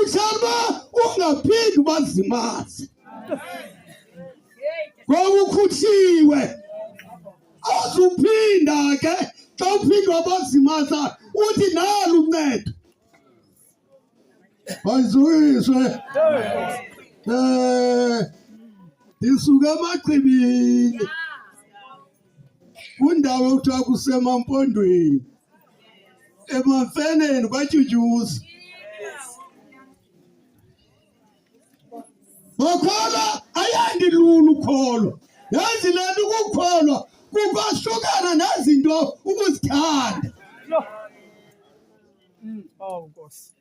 Ushaba ungaphindi bazimazi. Kwakukuthiwe azuphinda ke xa uphinda bazimaza uthi nalo uncedo. Bayizuyiswe. Ndisuka emachibini kundawo ekuthiwa kusemampondweni emamfeneni kwaTyutyuza. Ngokholwa ayandilula ukholo. Yazi le nto ukukholwa kukwahlukana nezinto ukuzithanda. Nkosi.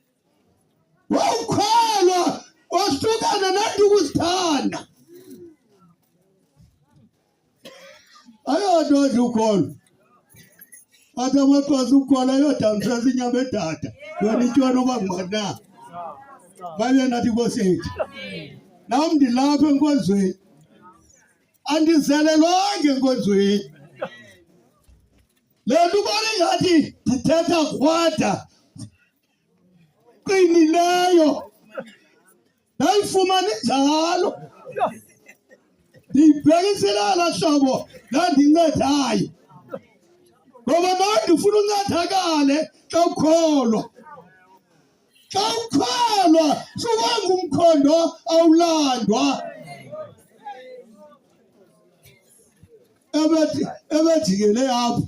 Ukholwa wahlukana nezinto ukuzithanda. Ayonto nje ukholo. Athi amaXhosa ukholwa ayodamisa inyama edada. Yona itshona obangibona. Baye nathi Nkosi yethu. Nami ndilapha enkonzweni. Andizelelwanga enkonzweni. Le nto ubona ingathi ndithetha kwada qinileyo. Ndayifumana injalo. Ndibhekisela la hlobo landincedayo. Ngoba nawe ndifuna uncedakale xa ukholwa. Xa ukholwa suka ngumkhondo awulandwa. Ebejikele apho.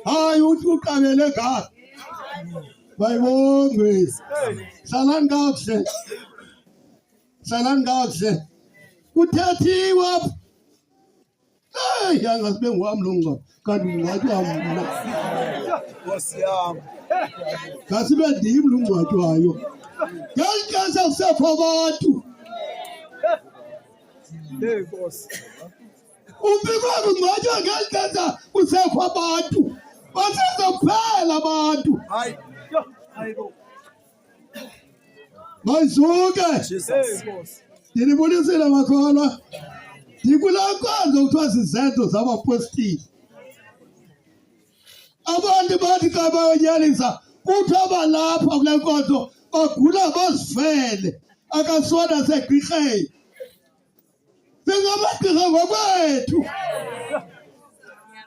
Hayi uthi uqabele ngapha. Bayibongwe. Hlalani kakuhle. Hlalani kakuhle. Kuthethiwe apho. Yangazibe ngwami lo ngco. Kanti ngcwathi wami. Nkosi yami. Ngasibe ndim lo ngcwathi wayo. Ngelixa kusekho abantu. Nkosi. Umbiko ngcwathi ngelixa kusekho abantu. Basezophela abantu. Hayi. Mayizuke. Jesus. Ndinibonisile makholwa. Ndikulaa nkonzo kuthiwa zizenzo zabapostile. Abantu bathi xa bayonyalisa kuthiwa balapha kule nkonzo bagula bazifele akasona segqirheni. Singabagqirha ngokwethu.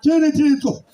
Tyhini Thixo.